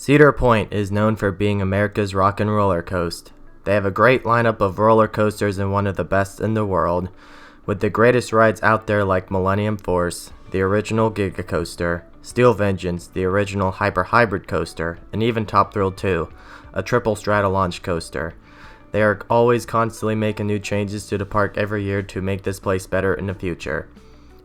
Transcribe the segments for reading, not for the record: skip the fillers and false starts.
Cedar Point is known for being America's rock and roller coast. They have a great lineup of roller coasters and one of the best in the world, with the greatest rides out there like Millennium Force, the original Giga Coaster, Steel Vengeance, the original Hyper Hybrid Coaster, and even Top Thrill 2, a triple strata launch coaster. They are always constantly making new changes to the park every year to make this place better in the future.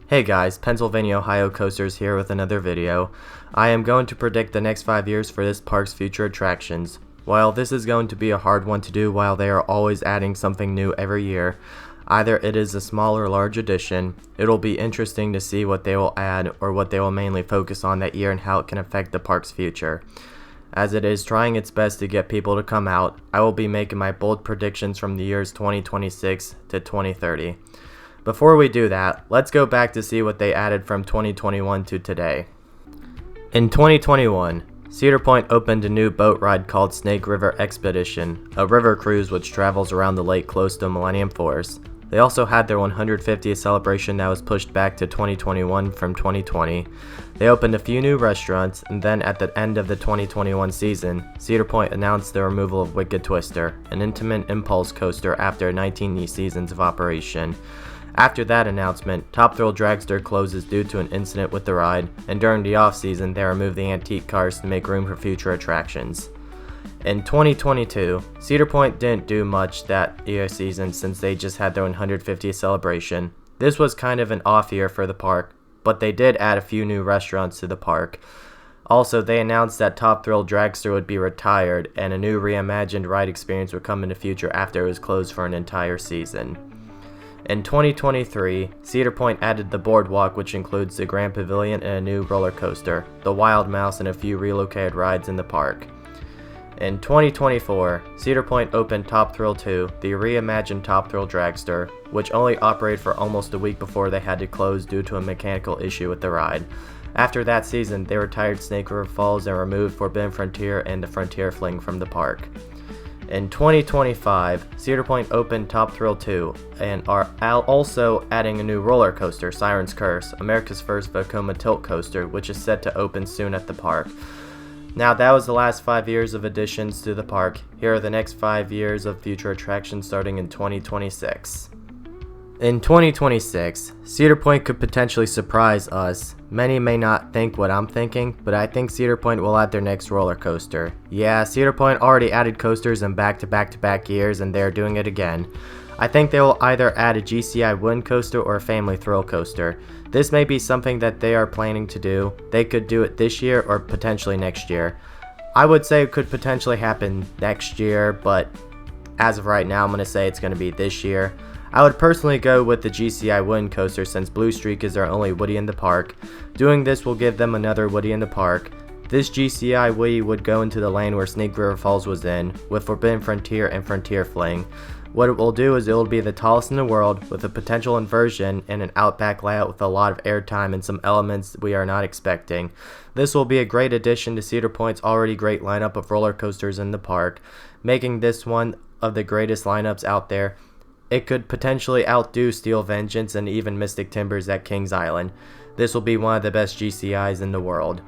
Hey guys, Pennsylvania Ohio Coasters here with another video. I am going to predict the next 5 years for this park's future attractions. While this is going to be a hard one to do while they are always adding something new every year, either it is a small or large addition, it'll be interesting to see what they will add or what they will mainly focus on that year and how it can affect the park's future. As it is trying its best to get people to come out, I will be making my bold predictions from the years 2026 to 2030. Before we do that, let's go back to see what they added from 2021 to today. In 2021, Cedar Point opened a new boat ride called Snake River Expedition, a river cruise which travels around the lake close to Millennium Force. They also had their 150th celebration that was pushed back to 2021 from 2020. They opened a few new restaurants, and then at the end of the 2021 season, Cedar Point announced the removal of Wicked Twister, an intimate impulse coaster after 19 seasons of operation. After that announcement, Top Thrill Dragster closes due to an incident with the ride, and during the off-season they remove the antique cars to make room for future attractions. In 2022, Cedar Point didn't do much that year season since they just had their 150th celebration. This was kind of an off year for the park, but they did add a few new restaurants to the park. Also, they announced that Top Thrill Dragster would be retired and a new reimagined ride experience would come in the future after it was closed for an entire season. In 2023, Cedar Point added the boardwalk, which includes the Grand Pavilion and a new roller coaster, the Wild Mouse, and a few relocated rides in the park. In 2024, Cedar Point opened Top Thrill 2, the reimagined Top Thrill Dragster, which only operated for almost a week before they had to close due to a mechanical issue with the ride. After that season, they retired Snake River Falls and removed Forbidden Frontier and the Frontier Fling from the park. In 2025, Cedar Point opened Top Thrill 2 and are also adding a new roller coaster, Siren's Curse, America's first Vekoma tilt coaster, which is set to open soon at the park. Now that was the last 5 years of additions to the park. Here are the next 5 years of future attractions starting in 2026. In 2026, Cedar Point could potentially surprise us. Many may not think what I'm thinking, but I think Cedar Point will add their next roller coaster. Yeah, Cedar Point already added coasters in back-to-back years, and they're doing it again. I think they will either add a GCI Wind coaster or a Family Thrill coaster. This may be something that they are planning to do. They could do it this year or potentially next year. I would say it could potentially happen next year, but as of right now, I'm going to say it's going to be this year. I would personally go with the GCI Wind coaster since Blue Streak is their only Woody in the park. Doing this will give them another Woody in the park. This GCI Woody would go into the lane where Snake River Falls was in, with Forbidden Frontier and Frontier Fling. What it will do is it will be the tallest in the world, with a potential inversion and an outback layout with a lot of airtime and some elements we are not expecting. This will be a great addition to Cedar Point's already great lineup of roller coasters in the park, making this one of the greatest lineups out there. It could potentially outdo Steel Vengeance and even Mystic Timbers at Kings Island. This will be one of the best GCIs in the world.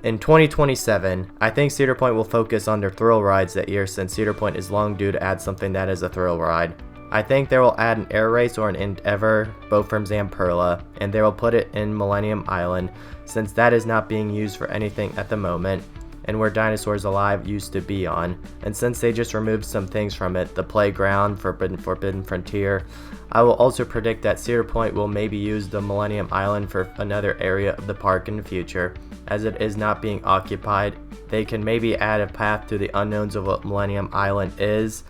In 2027, I think Cedar Point will focus on their thrill rides that year since Cedar Point is long due to add something that is a thrill ride. I think they will add an air race or an Endeavor, both from Zamperla, and they will put it in Millennium Island since that is not being used for anything at the moment, and where Dinosaurs Alive used to be on, and since they just removed some things from it, the playground, Forbidden Frontier, I will also predict that Cedar Point will maybe use the Millennium Island for another area of the park in the future. As it is not being occupied, they can maybe add a path to the unknowns of what Millennium Island is,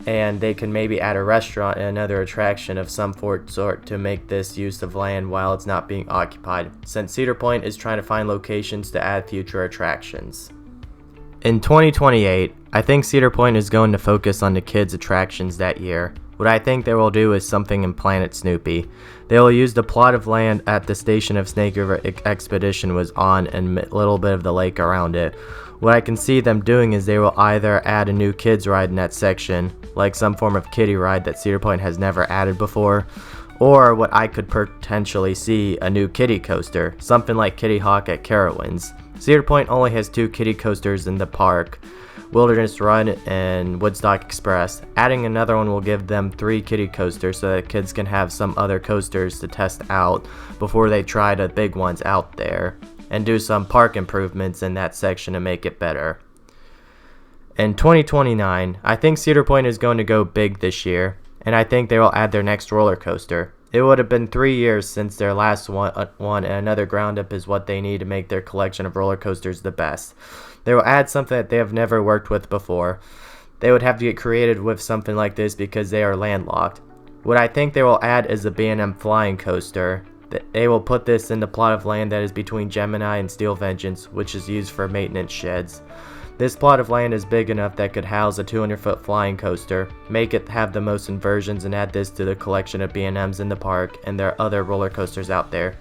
and they can maybe add a restaurant and another attraction of some sort to make this use of land while it's not being occupied, since Cedar Point is trying to find locations to add future attractions. In 2028, I think Cedar Point is going to focus on the kids' attractions that year. What I think they will do is something in Planet Snoopy. They will use the plot of land at the station of Snake River Expedition was on and a little bit of the lake around it. What I can see them doing is they will either add a new kids ride in that section, like some form of kiddie ride that Cedar Point has never added before, or what I could potentially see, a new kiddie coaster, something like Kitty Hawk at Carowinds. Cedar Point only has 2 kiddie coasters in the park, Wilderness Run and Woodstock Express. Adding another one will give them 3 kiddie coasters so that kids can have some other coasters to test out before they try the big ones out there, and do some park improvements in that section to make it better. In 2029, I think Cedar Point is going to go big this year, and I think they will add their next roller coaster. It would have been 3 years since their last one, and another ground up is what they need to make their collection of roller coasters the best. They will add something that they have never worked with before. They would have to get creative with something like this because they are landlocked. What I think they will add is a B&M flying coaster. They will put this in the plot of land that is between Gemini and Steel Vengeance, which is used for maintenance sheds. This plot of land is big enough that could house a 200-foot flying coaster, make it have the most inversions, and add this to the collection of B&Ms in the park and their other roller coasters out there.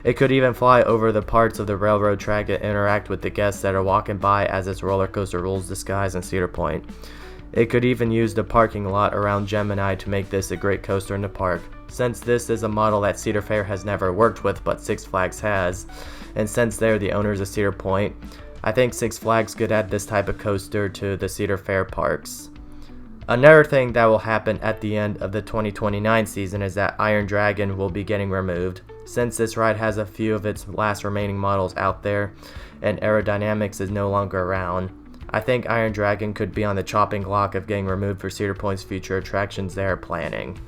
It could even fly over the parts of the railroad track and interact with the guests that are walking by as its roller coaster rules the skies in Cedar Point. It could even use the parking lot around Gemini to make this a great coaster in the park. Since this is a model that Cedar Fair has never worked with but Six Flags has, and since they're the owners of Cedar Point, I think Six Flags could add this type of coaster to the Cedar Fair parks. Another thing that will happen at the end of the 2029 season is that Iron Dragon will be getting removed. Since this ride has a few of its last remaining models out there and Aerodynamics is no longer around, I think Iron Dragon could be on the chopping block of getting removed for Cedar Point's future attractions they are planning.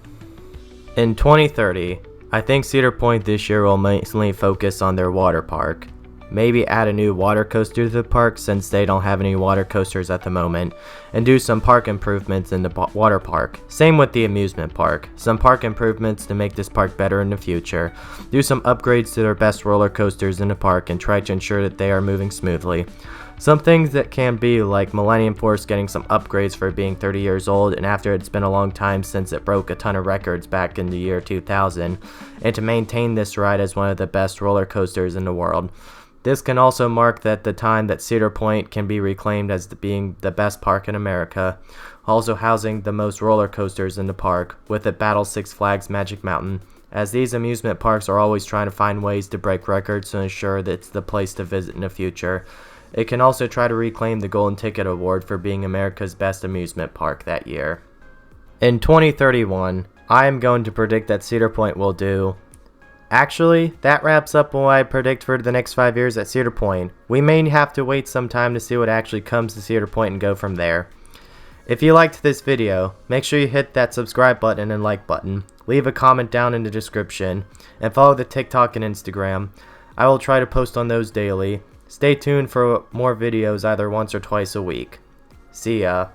In 2030, I think Cedar Point this year will mainly focus on their water park. Maybe add a new water coaster to the park since they don't have any water coasters at the moment, and do some park improvements in the water park. Same with the amusement park. Some park improvements to make this park better in the future. Do some upgrades to their best roller coasters in the park and try to ensure that they are moving smoothly. Some things that can be like Millennium Force getting some upgrades for being 30 years old and after it's been a long time since it broke a ton of records back in the year 2000, and to maintain this ride as one of the best roller coasters in the world. This can also mark that the time that Cedar Point can be reclaimed as being the best park in America, also housing the most roller coasters in the park, with it battle Six Flags Magic Mountain, as these amusement parks are always trying to find ways to break records to ensure that it's the place to visit in the future. It can also try to reclaim the Golden Ticket Award for being America's best amusement park that year. In 2031, I am going to predict that Cedar Point will do... Actually, that wraps up what I predict for the next 5 years at Cedar Point. We may have to wait some time to see what actually comes to Cedar Point and go from there. If you liked this video, make sure you hit that subscribe button and like button, leave a comment down in the description, and follow the TikTok and Instagram. I will try to post on those daily. Stay tuned for more videos either once or twice a week. See ya.